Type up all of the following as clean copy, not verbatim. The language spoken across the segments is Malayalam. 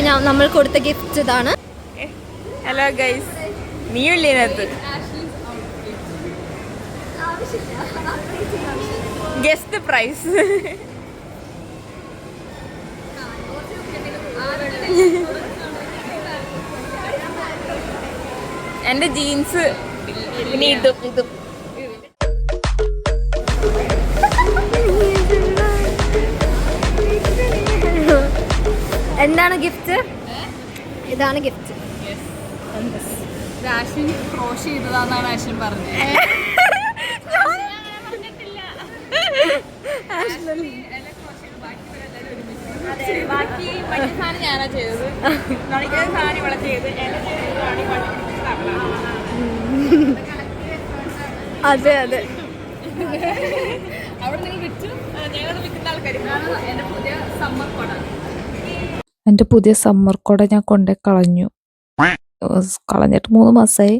ഓക്കെ, നമ്മൾ കൊടുത്ത ഗിഫ്റ്റ് ഇതാണ്. ഹലോ ഗൈസ്, നീയല്ലേ ഇതിനകത്ത്? Guest price. എന്റെ ജീൻസ് പിന്നെ ഇതും എന്താണ് ഗിഫ്റ്റ്? ഇതാണ് ഗിഫ്റ്റ്. ആശ്വിൻ ക്രോഷ് ചെയ്തതാന്നാണ് ആശ്വിൻ പറഞ്ഞത്. ബാക്കി മറ്റേ സാധനം ഞാനാ ചെയ്തത്. സാധനം ഇവിടെ ചെയ്ത് അതെ അതെ. അവിടെ നിങ്ങൾ വിറ്റു, ഞങ്ങളത് വിൽക്കുന്ന ആൾക്കാർ. എന്റെ പുതിയ സമ്മർ കൊട. എൻ്റെ പുതിയ സമ്മർ കൊട ഞാൻ കൊണ്ടേ കളഞ്ഞിട്ട് 3 മാസമായി.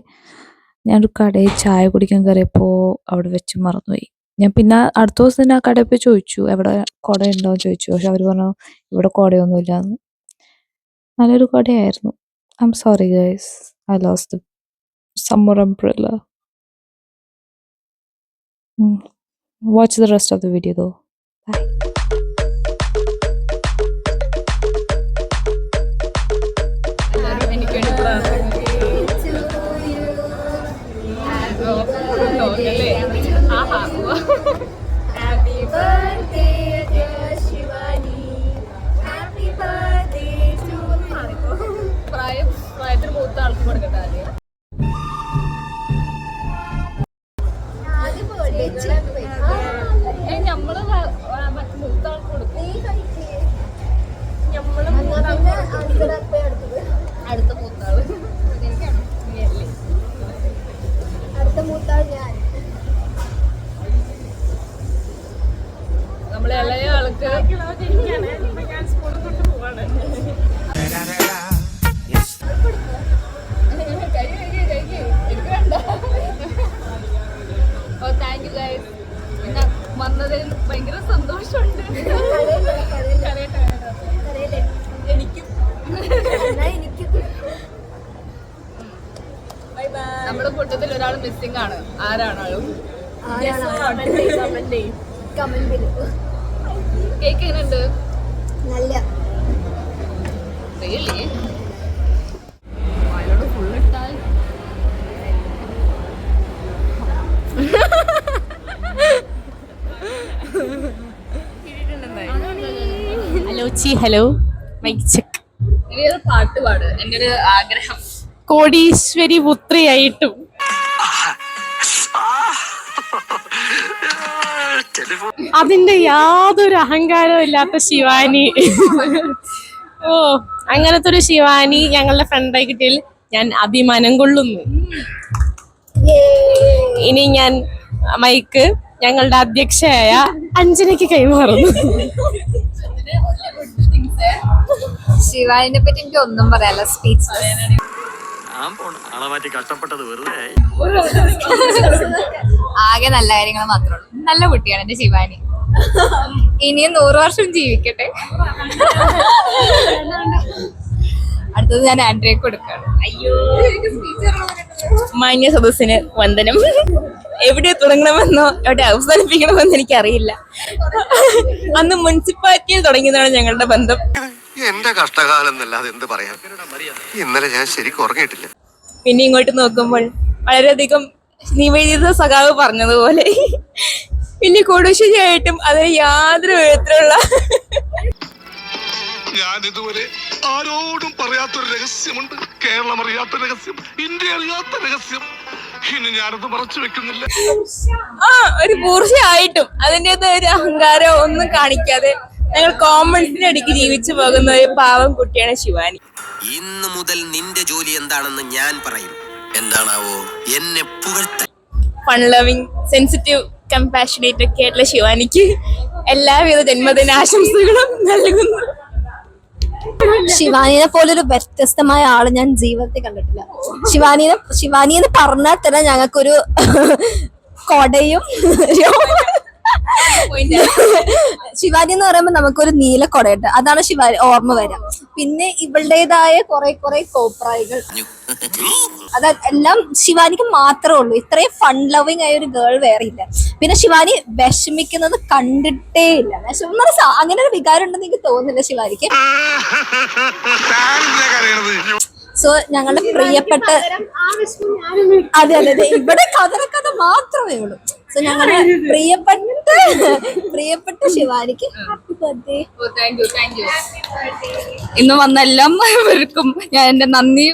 ഞാനൊരു കടയിൽ ചായ കുടിക്കാൻ കയറിയപ്പോൾ അവിടെ വെച്ച് മറന്നുപോയി. ഞാൻ പിന്നെ അടുത്ത ദിവസം തന്നെ ആ കടയിൽ പോയി ചോദിച്ചു, എവിടെ കുട ഉണ്ടോയെന്ന് ചോദിച്ചു. പക്ഷെ അവർ പറഞ്ഞു ഇവിടെ കുടയൊന്നുമില്ല എന്ന്. നല്ലൊരു കുടയായിരുന്നു. I'm sorry guys, I lost the summer umbrella. Watch the rest of the video though. Bye. പ്രായത്തിന് മൂത്ത ആൾക്ക് കൊടുക്കട്ടെ ആദ്യം. നമ്മള് മറ്റു മൂത്ത ആൾക്ക് കൊടുക്കും. അടുത്ത മൂത്താള് നമ്മളെ ഇളയ ആൾക്ക് താങ്ക് യു ഗൈസ്. പിന്നെ വന്നതിൽ ഭയങ്കര സന്തോഷമുണ്ട്. എനിക്കും നമ്മുടെ കൂട്ടത്തിൽ ഒരാൾ മിസ്സിംഗ് ആണ്. ആരാണാളും? കേക്ക് എങ്ങനെയുണ്ട്? നല്ല. വായിലോട് ഫുൾ ഇട്ടാൽ ഹലോ മൈക്ക് ചെക്ക്. എനിക്കൊരു പാട്ട് പാട്, എൻ്റെ ഒരു ആഗ്രഹം. കോടീശ്വരി പുത്രിയായിട്ടും അതിന്റെ യാതൊരു അഹങ്കാരവും ഇല്ലാത്ത ശിവാനി. ഓ, അങ്ങനത്തെ ഒരു ശിവാനി ഞങ്ങളുടെ ഫ്രണ്ടായി കിട്ടിയതിൽ ഞാൻ അഭിമാനം കൊള്ളുന്നു. ഇനി ഞാൻ മൈക്ക് ഞങ്ങളുടെ അധ്യക്ഷയായ അഞ്ജനയ്ക്ക് കൈമാറുന്നു. ശിവാനിനെ പറ്റി എനിക്ക് ഒന്നും പറയാല്ല. സ്പീച്ച് ആകെ നല്ല കാര്യങ്ങൾ മാത്രമേ ഉള്ളൂ. നല്ല കുട്ടിയാണ് എന്റെ ശിവാനി. ഇനിയും 100 വർഷം ജീവിക്കട്ടെ. അടുത്തത് ഞാൻ ആൻഡ്രിയക്ക് കൊടുക്കാണ്. അയ്യോ, മാന്യ സദസ്സിന് വന്ദനം. എവിടെ തുടങ്ങണമെന്നോ എവിടെ അവസാനിപ്പിക്കണമെന്നോ എനിക്കറിയില്ല. അന്ന് മുനിസിപ്പാലിറ്റിയിൽ തുടങ്ങിയതാണ് ഞങ്ങളുടെ ബന്ധം. എന്റെ കഷ്ടകാലം എന്നല്ലാതെ എന്ത് പറയാം. ഇന്നലെ ഞാൻ ശരിക്കും ഉറങ്ങിയിട്ടില്ല. പിന്നെ ഇങ്ങോട്ട് നോക്കുമ്പോൾ വളരെയധികം നിവേദിത സഖാവ് പറഞ്ഞതുപോലെ വലിയ കൊടുശ്ശേരിയായിട്ടും അതിന് യാതൊരു വിധത്തിലുള്ള ഞാൻ ഇതുവരെ ആരോടും പറയാത്തൊരു രഹസ്യമുണ്ട്. കേരളം അറിയാത്ത രഹസ്യം, ഇന്ത്യ അറിയാത്ത രഹസ്യം. ഇനി ഞാനത് മറച്ചു വെക്കുന്നില്ല. ഒരു പൂർച്ചയായിട്ടും അതിൻ്റെതായ ഒരു അഹങ്കാരം ഒന്നും കാണിക്കാതെ ഞങ്ങൾ കോമൺസിന്റെ അടിക്ക് ജീവിച്ചു പോകുന്ന ഒരു പാവം കുട്ടിയാണ് ശിവാനി. ഇന്നു മുതൽ നിന്റെ ജോലി എന്താണെന്ന് ഞാൻ പറയും. എന്താണാവോ? എന്നെ പുകഴ്ത്താൻ. ഫൺ ലവിങ്, സെൻസിറ്റീവ്, കമ്പാഷനേറ്റ് ഒക്കെ ആയിട്ടുള്ള ശിവാനിക്ക് എല്ലാവിധ ജന്മദിനാശംസകളും നൽകുന്നു. ശിവാനിനെ പോലൊരു വ്യത്യസ്തമായ ആള് ഞാൻ ജീവിതത്തിൽ കണ്ടിട്ടില്ല. ശിവാനിന്ന് പറഞ്ഞാൽ തന്നെ ഞങ്ങൾക്കൊരു കൊടയും ശിവാനി എന്ന് പറയുമ്പോൾ നമുക്കൊരു നീല കൊടയുണ്ട്. അതാണ് ശിവാനി ഓർമ്മ വരാം. പിന്നെ ഇവളുടേതായ കുറെ കോപ്രായികൾ. അത് എല്ലാം ശിവാനിക്ക് മാത്രമേ ഉള്ളൂ. ഇത്രയും ഫൺ ലവിങ് ആയ ഒരു ഗേൾ വേറെ ഇല്ല. പിന്നെ ശിവാനി വിഷമിക്കുന്നത് കണ്ടിട്ടേ ഇല്ല. അങ്ങനെ ഒരു വികാരം ഉണ്ടെന്ന് എനിക്ക് തോന്നുന്നില്ല ശിവാനിക്ക്. സോ ഞങ്ങളുടെ പ്രിയപ്പെട്ട അതെ ഇവിടെ കഥ മാത്രമേ ഉള്ളൂ. സോ ഞങ്ങളുടെ പ്രിയപ്പെട്ട ശിവാനിക്ക് ഹാപ്പി ബർത്ത്ഡേ. ഇന്ന് വന്ന എല്ലാം ഇവർക്കും ഞാൻ എന്റെ നന്ദി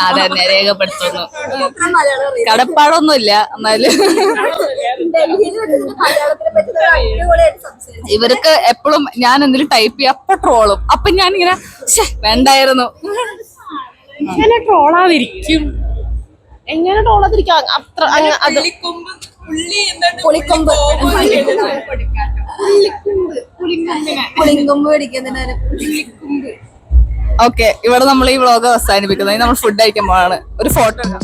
അതെ രേഖപ്പെടുത്തുന്നു. കടപ്പാടൊന്നുമില്ല, എന്നാലും ഇവർക്ക് എപ്പോഴും ഞാൻ എന്തെങ്കിലും ടൈപ്പ് ചെയ്യും അപ്പൊ ട്രോളും. അപ്പൊ ഞാനിങ്ങനെ വേണ്ടായിരുന്നു. എങ്ങനെ ട്രോളാതിരിക്കും അത്ര അത് പുളിക്കൊമ്പ് പിടിക്കുന്നതിന് ഓക്കെ, ഇവിടെ നമ്മൾ ഈ വ്ളോഗ് അവസാനിപ്പിക്കുന്നത്. നമ്മൾ ഫുഡ് കഴിക്കാൻ പോവാണ്. ഒരു ഫോട്ടോ എടുക്കാം.